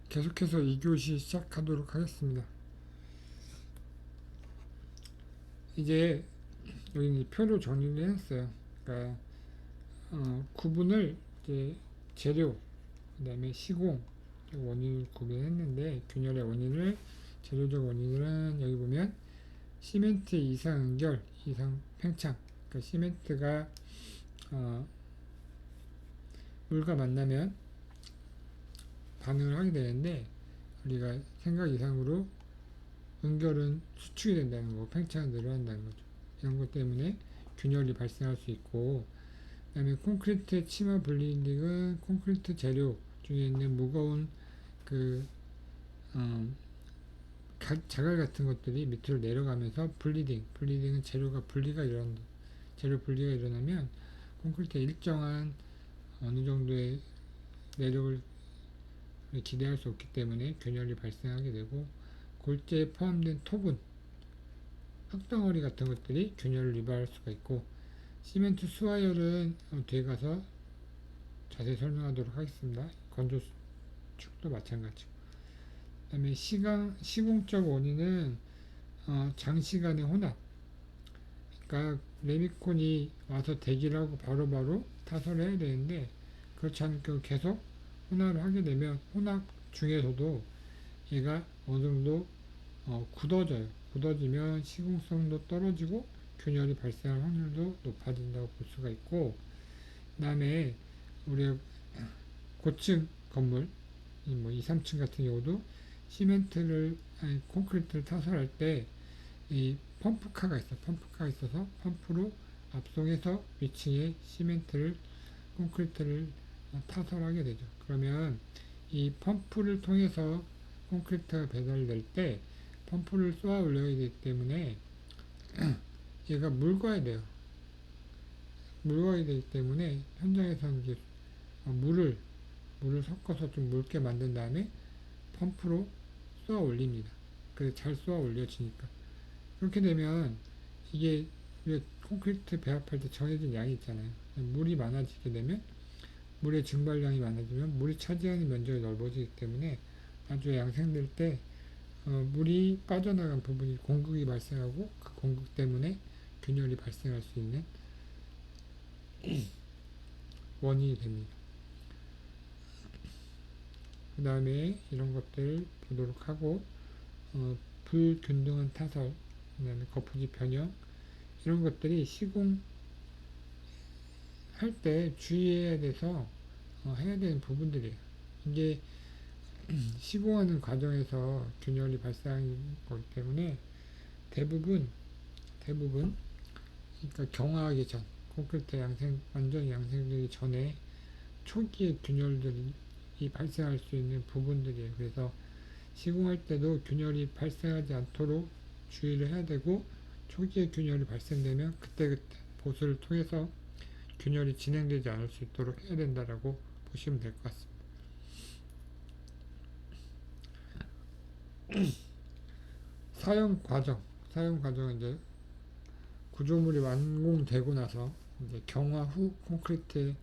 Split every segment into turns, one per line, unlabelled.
계속해서 2교시 시작하도록 하겠습니다. 이제 여기 표로 정리를 했어요. 그러니까 구분을 이제 재료, 그 다음에 시공, 원인을 구분했는데 균열의 원인을 재료적 원인은 여기 보면 시멘트 이상 응결, 이상 팽창. 그러니까 시멘트가 물과 만나면 반응을 하게 되는데 우리가 생각 이상으로 응결은 수축이 된다는 거, 팽창은 늘어난다는 거죠. 이런 것 때문에 균열이 발생할 수 있고, 그 다음에 콘크리트 치마 블리딩은 콘크리트 재료 중에 있는 무거운 그 자갈 같은 것들이 밑으로 내려가면서 블리딩은 재료가 분리가 일어난다. 재료 분리가 일어나면 콘크리트에 일정한 어느 정도의 내력을 기대할 수 없기 때문에 균열이 발생하게 되고, 골재에 포함된 토분, 흙덩어리 같은 것들이 균열을 유발할 수가 있고, 시멘트 수화열은 뒤에 가서 자세히 설명하도록 하겠습니다. 건조축도 마찬가지고. 그 다음에 시공적 원인은 장시간의 혼합. 그러니까 레미콘이 와서 대기를 하고 바로바로 타설을 해야 되는데 그렇지 않고 계속 혼합을 하게 되면 혼합 중에서도 얘가 어느 정도 굳어져요. 굳어지면 시공성도 떨어지고 균열이 발생할 확률도 높아진다고 볼 수가 있고, 그 다음에 우리 고층 건물, 뭐 2, 3층 같은 경우도 콘크리트를 타설할 때 이 펌프카가 있어. 펌프카가 있어서 펌프로 압송해서 위층에 콘크리트를 타설하게 되죠. 그러면 이 펌프를 통해서 콘크리트가 배달될 때 펌프를 쏘아 올려야 되기 때문에 얘가 묽어야 돼요. 묽어야 되기 때문에 현장에서는 이제 물을 섞어서 좀 묽게 만든 다음에 펌프로 쏘아 올립니다. 그래서 잘 쏘아 올려지니까. 그렇게 되면 이게 콘크리트 배합할 때 정해진 양이 있잖아요. 물이 많아지게 되면 물의 증발량이 많아지면 물이 차지하는 면적이 넓어지기 때문에 나중에 양생될 때 물이 빠져나간 부분이 공극이 발생하고 그 공극 때문에 균열이 발생할 수 있는 원인이 됩니다. 그 다음에 이런 것들 보도록 하고 불균등한 타설, 그 다음에 거푸집 변형, 이런 것들이 시공할 때 주의해야 돼서 해야 되는 부분들이에요. 이게 시공하는 과정에서 균열이 발생하는 거기 때문에 대부분 그러니까 경화하기 전, 콘크리트 완전히 양생되기 전에 초기에 균열들이 발생할 수 있는 부분들이에요. 그래서 시공할 때도 균열이 발생하지 않도록 주의를 해야 되고, 초기에 균열이 발생되면 그때그때 보수를 통해서 균열이 진행되지 않을 수 있도록 해야 된다라고 보시면 될 것 같습니다. 사용 과정은 이제 구조물이 완공되고 나서 이제 경화 후 콘크리트의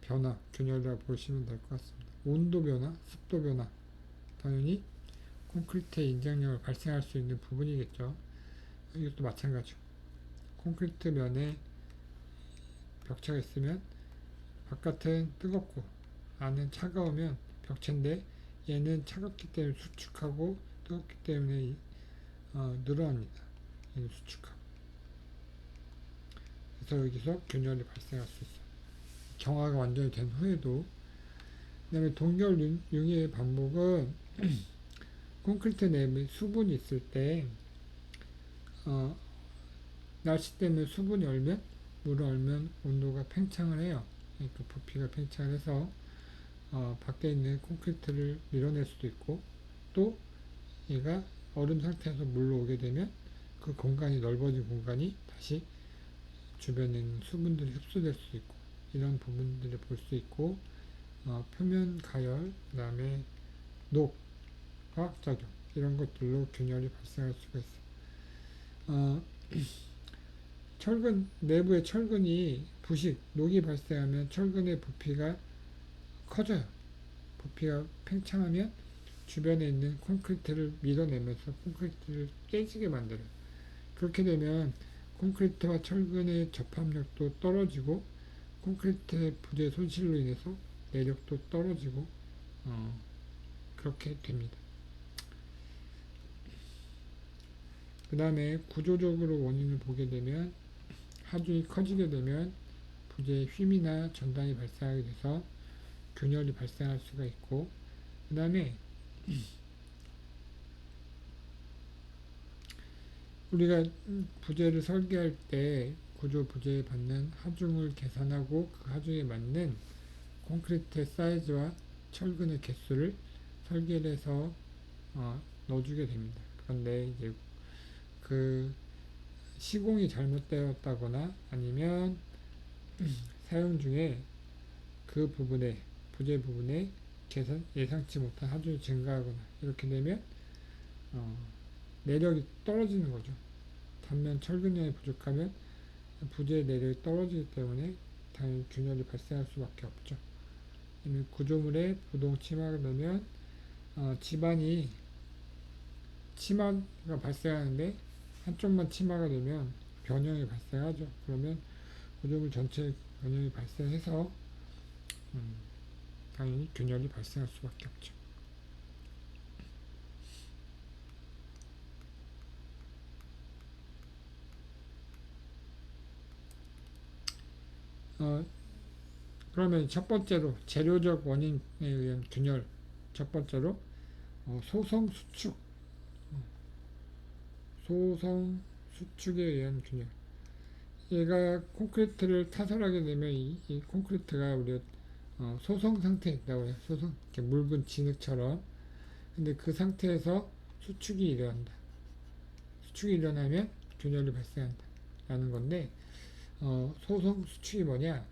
변화, 균열이라고 보시면 될 것 같습니다. 온도 변화, 습도 변화, 당연히 콘크리트의 인장력을 발생할 수 있는 부분이겠죠. 이것도 마찬가지고, 콘크리트 면에 벽체가 있으면 바깥은 뜨겁고 안은 차가우면 벽체인데 얘는 차갑기 때문에 수축하고 뜨겁기 때문에 늘어납니다. 얘는 수축하고. 그래서 여기서 균열이 발생할 수 있어요. 경화가 완전히 된 후에도. 그 다음에 동결 융의 반복은 콘크리트 내부에 수분이 있을 때 날씨 때문에 수분이 얼면, 물을 얼면 온도가 팽창을 해요. 그러니까 부피가 팽창을 해서 밖에 있는 콘크리트를 밀어낼 수도 있고, 또 얘가 얼음 상태에서 물로 오게 되면 그 공간이, 넓어진 공간이 다시 주변에 있는 수분들이 흡수될 수 있고, 이런 부분들을 볼 수 있고, 표면 가열, 그 다음에 녹, 화학작용, 이런 것들로 균열이 발생할 수가 있어요. 내부의 철근이 녹이 발생하면 철근의 부피가 커져요. 부피가 팽창하면 주변에 있는 콘크리트를 밀어내면서 콘크리트를 깨지게 만들어요. 그렇게 되면 콘크리트와 철근의 접합력도 떨어지고 콘크리트의 부재 손실로 인해서 내력도 떨어지고 그렇게 됩니다. 그 다음에 구조적으로 원인을 보게 되면 하중이 커지게 되면 부재의 휨이나 전단이 발생하게 돼서 균열이 발생할 수가 있고, 그 다음에 우리가 부재를 설계할 때 구조 부재에 받는 하중을 계산하고 그 하중에 맞는 콘크리트의 사이즈와 철근의 개수를 설계를 해서 넣어주게 됩니다. 그런데 이제 그 시공이 잘못되었다거나 아니면 사용 중에 그 부분에 부재 부분에 예상치 못한 하중이 증가하거나 이렇게 되면 내력이 떨어지는 거죠. 반면 철근량이 부족하면 부재의 내력이 떨어지기 때문에 당연히 균열이 발생할 수밖에 없죠. 구조물에 부동 침하가 되면 집안이 침하가 발생하는데 한쪽만 침하가 되면 변형이 발생하죠. 그러면 구조물 전체에 변형이 발생해서 당연히 균열이 발생할 수밖에 없죠. 그러면 첫 번째로 재료적 원인에 의한 균열, 첫 번째로 소성 수축, 소성 수축에 의한 균열. 얘가 콘크리트를 타설하게 되면 이 콘크리트가 우리 소성 상태에 있다고 해요. 소성, 이렇게 묽은 진흙처럼. 근데 그 상태에서 수축이 일어난다. 수축이 일어나면 균열이 발생한다. 라는 건데, 소성 수축이 뭐냐?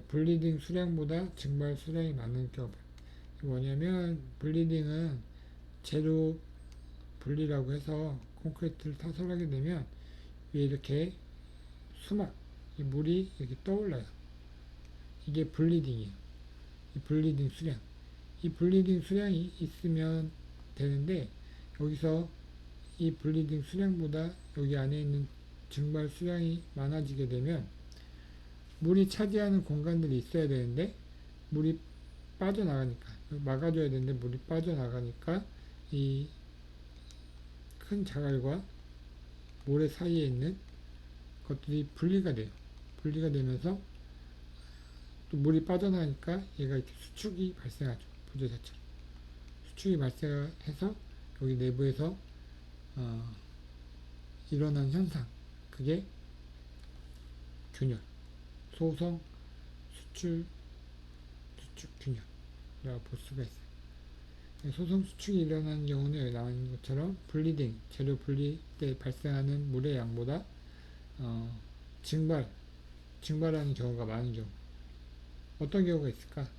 블리딩 수량보다 증발 수량이 많은 경우. 뭐냐면, 블리딩은 재료 분리라고 해서 콘크리트를 타설하게 되면 위에 이렇게 수막, 물이 이렇게 떠올라요. 이게 블리딩이에요. 이 블리딩 수량. 이 블리딩 수량이 있으면 되는데 여기서 이 블리딩 수량보다 여기 안에 있는 증발 수량이 많아지게 되면 물이 차지하는 공간들이 있어야 되는데 물이 빠져나가니까 막아줘야 되는데 물이 빠져나가니까 이 큰 자갈과 모래 사이에 있는 것들이 분리가 돼요. 분리가 되면서 또 물이 빠져나가니까 얘가 이렇게 수축이 발생하죠. 부재 자체로. 수축이 발생해서 여기 내부에서 일어난 현상. 그게 균열. 소성 수축 균열이라고 볼 수가 있어요. 소성 수축이 일어나는 경우는 여기 나와 있는 것처럼 블리딩, 재료 분리 때 발생하는 물의 양보다 증발하는 경우가 많은 경우. 어떤 경우가 있을까?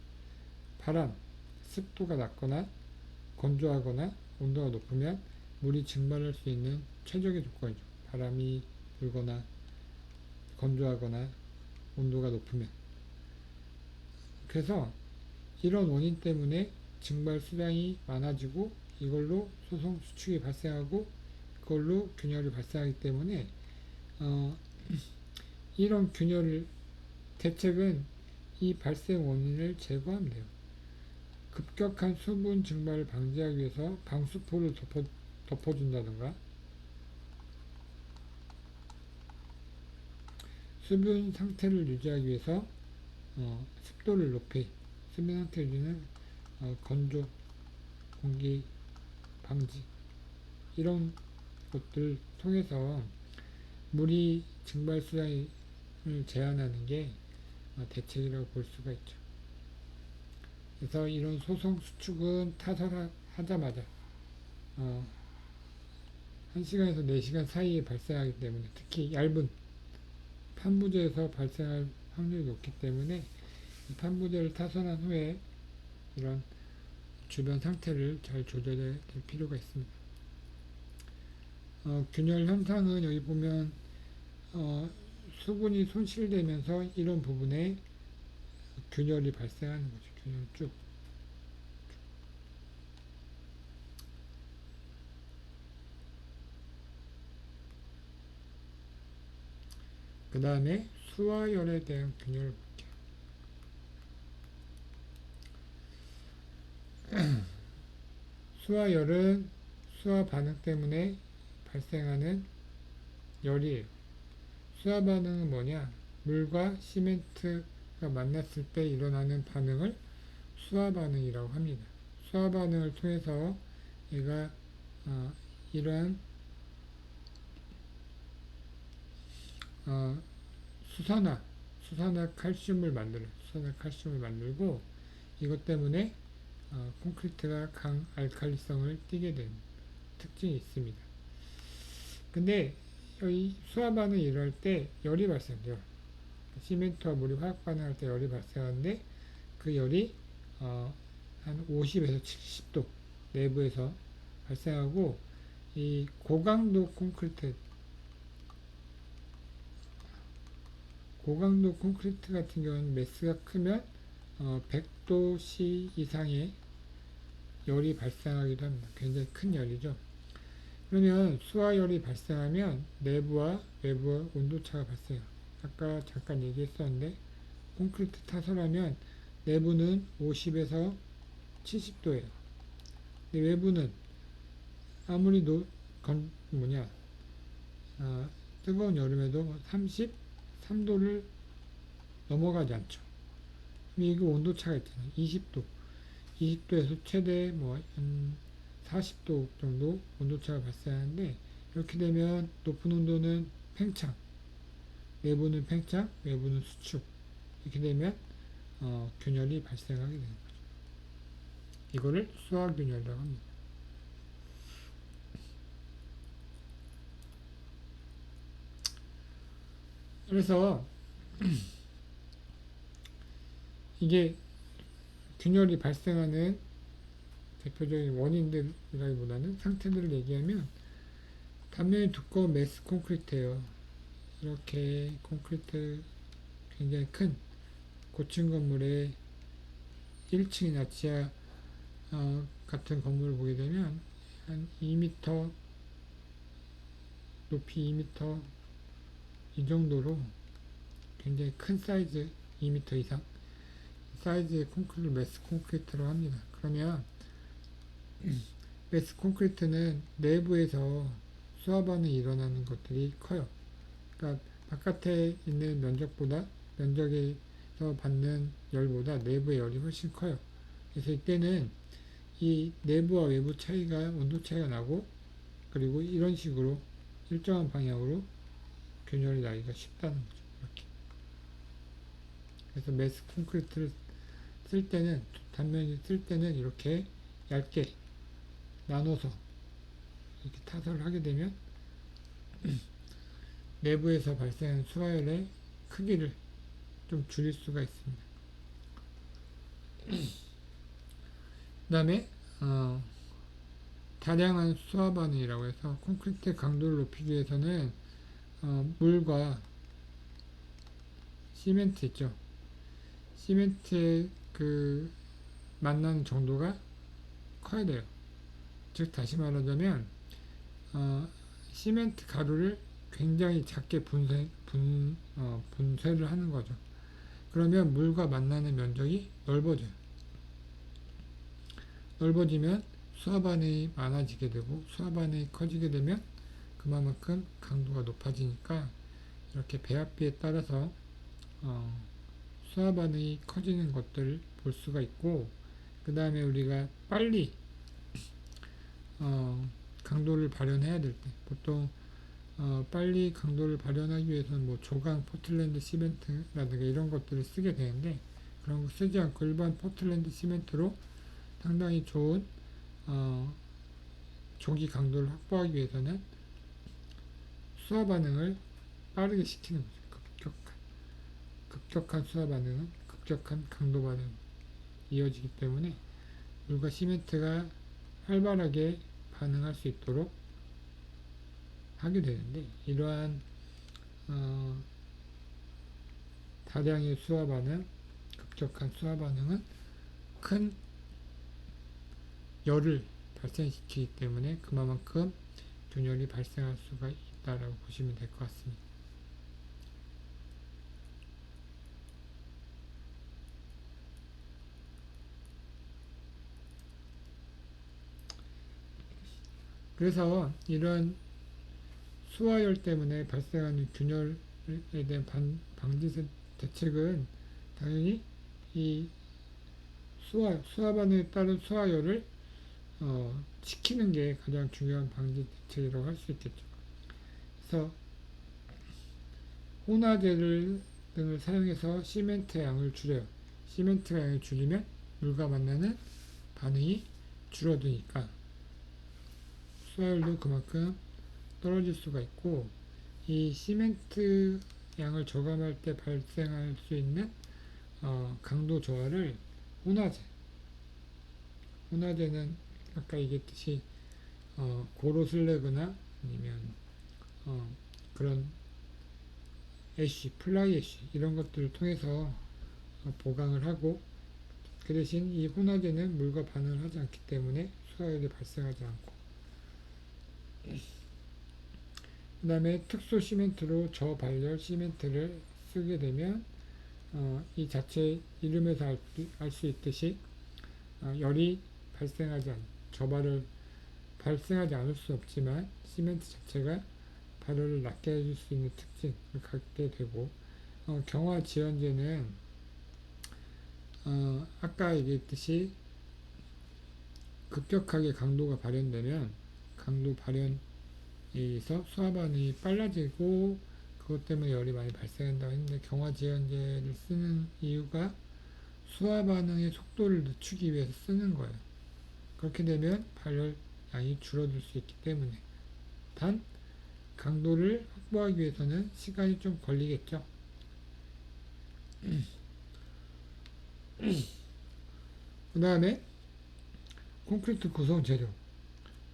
바람, 습도가 낮거나 건조하거나 온도가 높으면 물이 증발할 수 있는 최적의 조건이죠. 바람이 불거나 건조하거나 온도가 높으면. 그래서 이런 원인 때문에 증발 수량이 많아지고 이걸로 소성 수축이 발생하고 그걸로 균열이 발생하기 때문에 이런 균열 대책은 이 발생 원인을 제거하면 돼요. 급격한 수분 증발을 방지하기 위해서 방수포를 덮어준다든가 수분 상태를 유지하기 위해서 습도를 높이 수분 상태 유지는 건조, 공기 방지 이런 것들을 통해서 물이 증발 수량을 제한하는 게 대책이라고 볼 수가 있죠. 그래서 이런 소성 수축은 타설하자마자 1시간에서 4시간 사이에 발생하기 때문에 특히 얇은 판부재에서 발생할 확률이 높기 때문에 이 판부재를 타설한 후에 이런 주변 상태를 잘 조절해야 될 필요가 있습니다. 균열 현상은 여기 보면 수분이 손실되면서 이런 부분에 균열이 발생하는 거죠. 균열 쭉. 그 다음에 수와 열에 대한 균열을 볼게요. 수와 열은 수와 반응 때문에 발생하는 열이에요. 수화 반응은 뭐냐? 물과 시멘트가 만났을 때 일어나는 반응을 수화 반응이라고 합니다. 수화 반응을 통해서 얘가 이러한 수산화 칼슘을 만들고 이것 때문에 콘크리트가 강 알칼리성을 띠게 되는 특징이 있습니다. 근데 이 수화 반응이 일어날 때 열이 발생돼요. 시멘트와 물이 화학 반응할 때 열이 발생하는데 그 열이 한 50에서 70도 내부에서 발생하고 이 고강도 콘크리트 같은 경우는 매스가 크면 100도 C 이상의 열이 발생하기도 합니다. 굉장히 큰 열이죠. 그러면 수화열이 발생하면 내부와 외부와 온도차가 발생해요. 아까 잠깐 얘기했었는데 콘크리트 타설하면 내부는 50에서 70도예요. 외부는 아무리 뜨거운 여름에도 33도를 넘어가지 않죠. 이거 온도차가 있잖아요. 20도에서 최대 한 40도 정도 온도차가 발생하는데 이렇게 되면 높은 온도는 팽창, 내부는 팽창, 외부는 수축 이렇게 되면 균열이 발생하게 되는 거죠. 이거를 수화균열이라고 합니다. 그래서 이게 균열이 발생하는 대표적인 원인들이라기보다는 상태들을 얘기하면 단면이 두꺼운 매스 콘크리트예요. 이렇게 콘크리트 굉장히 큰 고층 건물의 1층이나 지하 같은 건물을 보게 되면 한 2m 높이 2m 이 정도로 굉장히 큰 사이즈 2m 이상 사이즈의 콘크리트 매스 콘크리트로 합니다. 그러면 매스 콘크리트는 내부에서 수화 반응이 일어나는 것들이 커요. 그러니까 바깥에 있는 면적에서 받는 열보다 내부의 열이 훨씬 커요. 그래서 이때는 이 내부와 외부 차이가 온도 차이가 나고 그리고 이런 식으로 일정한 방향으로 균열이 나기가 쉽다는 거죠. 이렇게. 그래서 매스 콘크리트를 단면이 쓸 때는 이렇게 얇게 나눠서 이렇게 타설을 하게 되면 내부에서 발생하는 수화열의 크기를 좀 줄일 수가 있습니다. 그 다음에 다량한 수화 반응이라고 해서 콘크리트의 강도를 높이기 위해서는 물과 시멘트 있죠. 시멘트의 그 만나는 정도가 커야 돼요. 즉 다시 말하자면 시멘트 가루를 굉장히 작게 분쇄를 하는 거죠. 그러면 물과 만나는 면적이 넓어지면 수화 반응이 많아지게 되고 수화 반응이 커지게 되면 그만큼 강도가 높아지니까 이렇게 배합비에 따라서 수화 반응이 커지는 것들을 볼 수가 있고 그 다음에 우리가 빨리 강도를 발현해야 될 때 보통 빨리 강도를 발현하기 위해서는 뭐 조강 포틀랜드 시멘트라든가 이런 것들을 쓰게 되는데 그런 거 쓰지 않고 일반 포틀랜드 시멘트로 상당히 좋은 조기 강도를 확보하기 위해서는 수화 반응을 빠르게 시키는 거죠. 급격한 수화 반응은 급격한 강도 반응 이어지기 때문에 물과 시멘트가 활발하게 반응할 수 있도록 하게 되는데 이러한 다량의 수화 반응, 급격한 수화 반응은 큰 열을 발생시키기 때문에 그만큼 균열이 발생할 수가 있다라고 보시면 될 것 같습니다. 그래서 이런 수화열 때문에 발생하는 균열에 대한 방지 대책은 당연히 이 수화 반응에 따른 수화열을 지키는 게 가장 중요한 방지 대책이라고 할 수 있겠죠. 그래서 혼화제를 등을 사용해서 시멘트 양을 줄여요. 시멘트 양을 줄이면 물과 만나는 반응이 줄어드니까 수화율도 그만큼 떨어질 수가 있고, 이 시멘트 양을 저감할 때 발생할 수 있는 강도 저하를 혼화제, 혼화제는 아까 얘기했듯이 고로 슬래그나 아니면 그런 애쉬, 플라이 애쉬 이런 것들을 통해서 보강을 하고, 그 대신 이 혼화제는 물과 반응을 하지 않기 때문에 수화열이 발생하지 않고, 그 다음에 특수 시멘트로 저발열 시멘트를 쓰게 되면 이 자체 이름에서 알 수 있듯이 열이 발생하지 않, 저발을 발생하지 않을 수 없지만 시멘트 자체가 발열을 낮게 해줄 수 있는 특징을 갖게 되고, 경화 지연제는 아까 얘기했듯이 급격하게 강도가 발현되면 강도 발현에 의해서 수화 반응이 빨라지고 그것 때문에 열이 많이 발생한다고 했는데, 경화 지연제를 쓰는 이유가 수화 반응의 속도를 늦추기 위해서 쓰는 거예요. 그렇게 되면 발열량이 줄어들 수 있기 때문에. 단 강도를 확보하기 위해서는 시간이 좀 걸리겠죠. 그 다음에 콘크리트 구성 재료,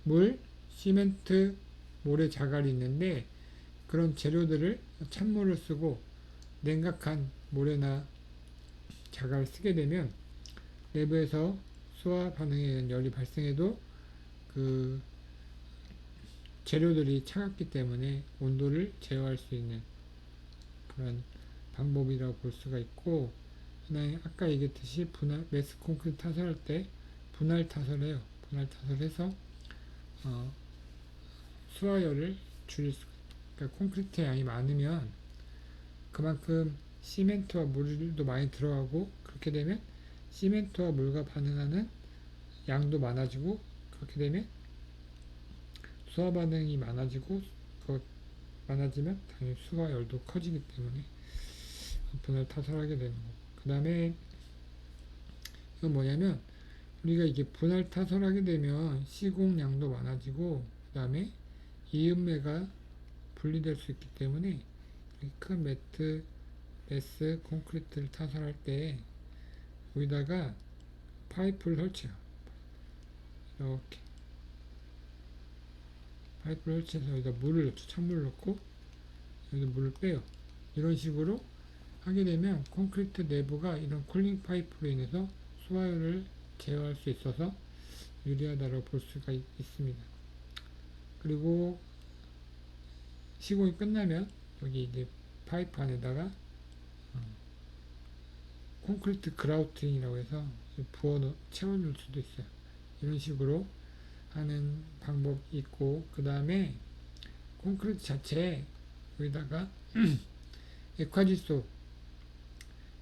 물, 시멘트, 모래, 자갈이 있는데, 그런 재료들을 찬물을 쓰고 냉각한 모래나 자갈을 쓰게 되면 내부에서 수화 반응에 의한 열이 발생해도 그 재료들이 차갑기 때문에 온도를 제어할 수 있는 그런 방법이라고 볼 수가 있고, 그다음에 아까 얘기했듯이 매스 콘크리트 타설할 때 분할 타설해요. 분할 타설해서 수화열을 줄일 수, 그러니까 콘크리트 양이 많으면 그만큼 시멘트와 물도 많이 들어가고, 그렇게 되면 시멘트와 물과 반응하는 양도 많아지고, 그렇게 되면 수화 반응이 많아지고, 많아지면 당연히 수화열도 커지기 때문에 분할 타설하게 되는 거고, 그 다음에 이건 뭐냐면 우리가 이게 분할 타설하게 되면 시공량도 많아지고, 그 다음에 이음매가 분리될 수 있기 때문에 큰 매스 콘크리트를 타설할 때 여기다가 파이프를 설치해요. 이렇게 파이프를 설치해서 여기다 물을 넣죠. 찬물을 넣고 여기다 물을 빼요. 이런 식으로 하게 되면 콘크리트 내부가 이런 쿨링 파이프로 인해서 수화열을 제어할 수 있어서 유리하다고 볼 수가 있습니다. 그리고 시공이 끝나면 여기 이제 파이프 안에다가 콘크리트 그라우팅이라고 해서 채워놓을 수도 있어요. 이런 식으로 하는 방법이 있고, 그 다음에 콘크리트 자체에 여기다가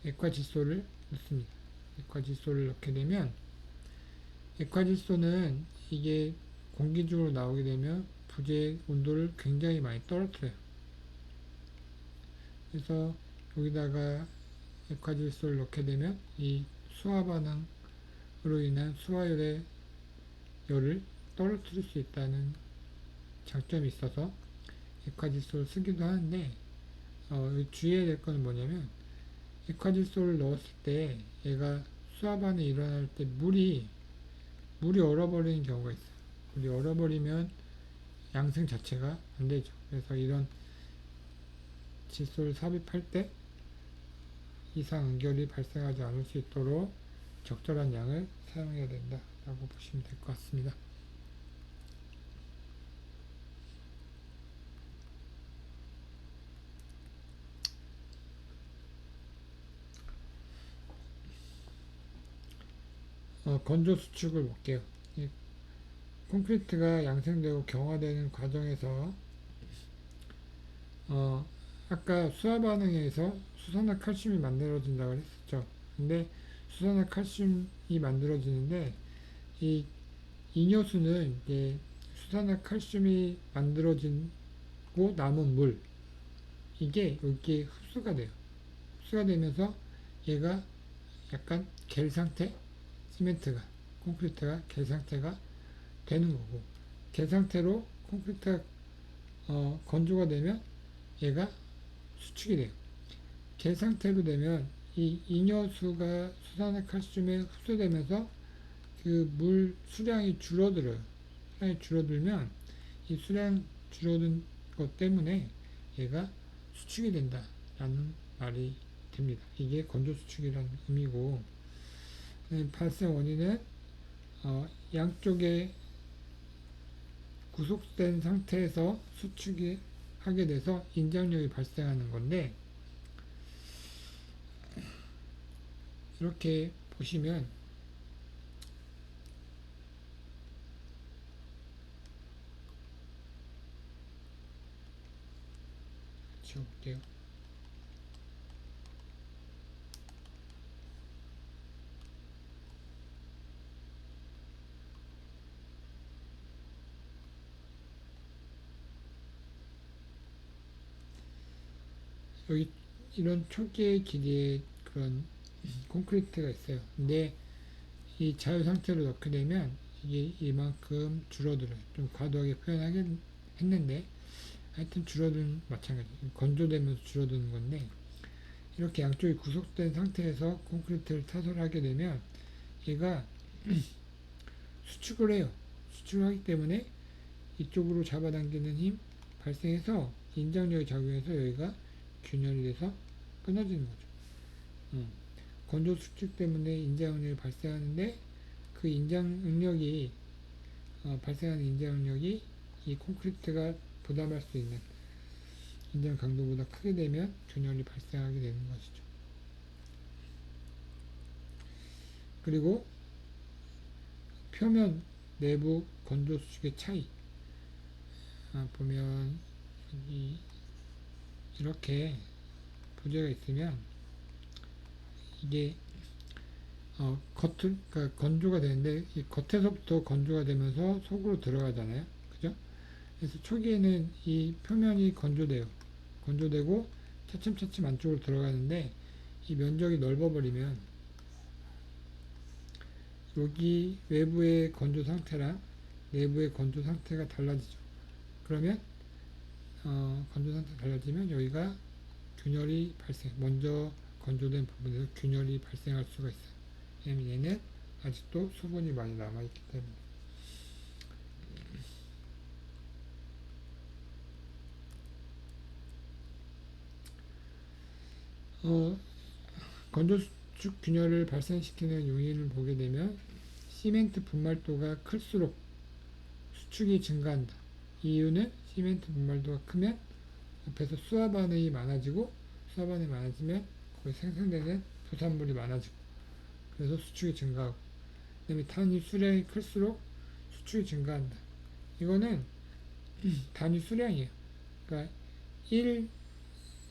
액화질소를 넣습니다. 액화질소를 넣게 되면 액화질소는 이게 공기 중으로 나오게 되면 부재의 온도를 굉장히 많이 떨어뜨려요. 그래서 여기다가 액화질소를 넣게 되면 이 수화 반응으로 인한 수화열의 열을 떨어뜨릴 수 있다는 장점이 있어서 액화질소를 쓰기도 하는데, 주의해야 될 건 뭐냐면 액화질소를 넣었을 때 얘가 수화 반응이 일어날 때 물이 얼어버리는 경우가 있어요. 물이 얼어버리면 양승 자체가 안 되죠. 그래서 이런 질소를 삽입할 때 이상 응결이 발생하지 않을 수 있도록 적절한 양을 사용해야 된다라고 보시면 될 것 같습니다. 건조 수축을 볼게요. 콘크리트가 양생되고 경화되는 과정에서 어, 아까 수화 반응에서 수산화칼슘이 만들어진다고 했었죠. 근데 수산화칼슘이 만들어지는데 이 이뇨수는 이제 수산화칼슘이 만들어지고 남은 물 이게 여기에 흡수가 돼요. 흡수가 되면서 얘가 약간 겔 상태, 시멘트가 콘크리트가 겔 상태가 되는 거고 겔 상태로 콘크리트가 건조가 되면 얘가 수축이 돼요. 겔 상태로 되면 이 이뇨수가 수산화칼슘에 흡수되면서 그 물 수량이 줄어들어요. 수량이 줄어들면 이 수량 줄어든 것 때문에 얘가 수축이 된다라는 말이 됩니다. 이게 건조 수축이라는 의미고 발생 원인은 양쪽에 구속된 상태에서 수축이 하게 돼서 인장력이 발생하는 건데 이렇게 보시면 지워볼게요. 여기 이런 초기의 길이의 그런 콘크리트가 있어요. 근데 이 자유 상태로 넣게 되면 이게 이만큼 줄어들어요. 좀 과도하게 표현하긴 했는데 하여튼 줄어드는 마찬가지. 건조되면서 줄어드는 건데 이렇게 양쪽이 구속된 상태에서 콘크리트를 타설을 하게 되면 얘가 수축을 해요. 수축을 하기 때문에 이쪽으로 잡아당기는 힘 발생해서 인장력이 작용해서 여기가 균열이 돼서 끊어지는 거죠. 건조 수축 때문에 인장 응력이 발생하는데 그 인장 응력이 발생하는 인장 응력이 이 콘크리트가 부담할 수 있는 인장 강도보다 크게 되면 균열이 발생하게 되는 것이죠. 그리고 표면 내부 건조 수축의 차이 보면 이렇게 부재가 있으면 이게 그러니까 건조가 되는데 이 겉에서부터 건조가 되면서 속으로 들어가잖아요. 그죠? 그래서 초기에는 이 표면이 건조돼요. 건조되고 차츰차츰 안쪽으로 들어가는데 이 면적이 넓어버리면 여기 외부의 건조 상태랑 내부의 건조 상태가 달라지죠. 그러면 건조 상태가 달라지면 여기가 균열이 먼저 건조된 부분에서 균열이 발생할 수가 있어요. 왜냐면 얘는 아직도 수분이 많이 남아있기 때문에. 건조 수축 균열을 발생시키는 요인을 보게 되면 시멘트 분말도가 클수록 수축이 증가한다. 이유는 시멘트 분말도가 크면 옆에서 수화 반응이 많아지고 수화 반응이 많아지면 거기 생성되는 부산물이 많아지고 그래서 수축이 증가하고 그 다음에 단위 수량이 클수록 수축이 증가한다. 이거는 단위 수량이에요. 그러니까 1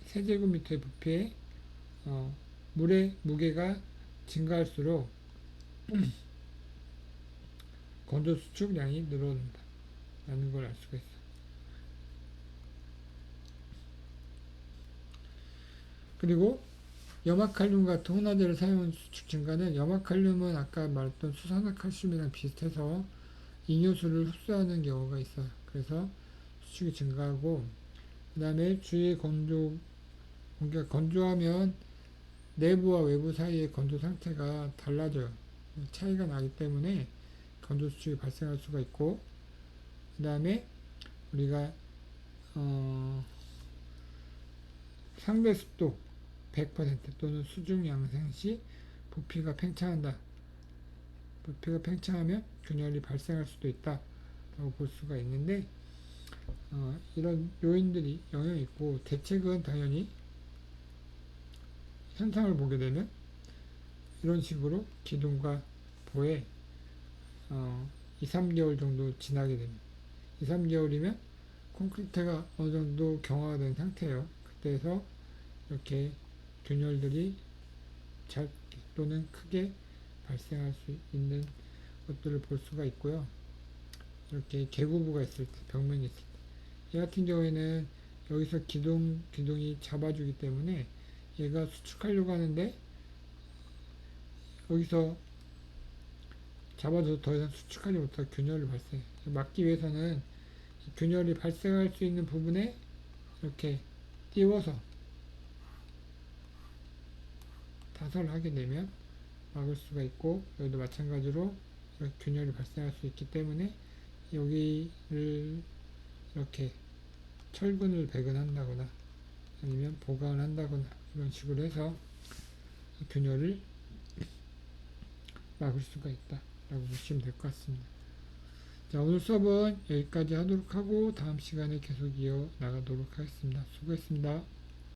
세제곱미터의 부피에 물의 무게가 증가할수록 건조 수축량이 늘어난다 라는 걸 알 수가 있어. 그리고 염화칼륨 같은 혼화제를 사용한 수축 증가는 염화칼륨은 아까 말했던 수산화칼슘이랑 비슷해서 이뇨수를 흡수하는 경우가 있어요. 그래서 수축이 증가하고 그 다음에 주위의 그러니까 건조하면 내부와 외부 사이의 건조 상태가 달라져요. 차이가 나기 때문에 건조 수축이 발생할 수가 있고 그 다음에 우리가 상대 습도 100% 또는 수중 양생 시 부피가 팽창한다. 부피가 팽창하면 균열이 발생할 수도 있다 라고 볼 수가 있는데 이런 요인들이 영향이 있고 대책은 당연히 현상을 보게 되면 이런 식으로 기둥과 보에 2, 3개월 정도 지나게 됩니다. 2, 3개월이면 콘크리트가 어느 정도 경화가 된 상태예요. 그때에서 이렇게 균열들이 작게 또는 크게 발생할 수 있는 것들을 볼 수가 있고요. 이렇게 계구부가 있을 때, 벽면이 있을 때, 얘 같은 경우에는 여기서 기둥이 잡아주기 때문에 얘가 수축하려고 하는데 여기서 잡아도 더 이상 수축하지 못하고 균열을 발생해요. 막기 위해서는 균열이 발생할 수 있는 부분에 이렇게 띄워서 타설을 하게 되면 막을 수가 있고, 여기도 마찬가지로 이렇게 균열이 발생할 수 있기 때문에 여기를 이렇게 철근을 배근한다거나 아니면 보강을 한다거나 이런 식으로 해서 균열을 막을 수가 있다 라고 보시면 될 것 같습니다. 자, 오늘 수업은 여기까지 하도록 하고 다음 시간에 계속 이어 나가도록 하겠습니다. 수고했습니다.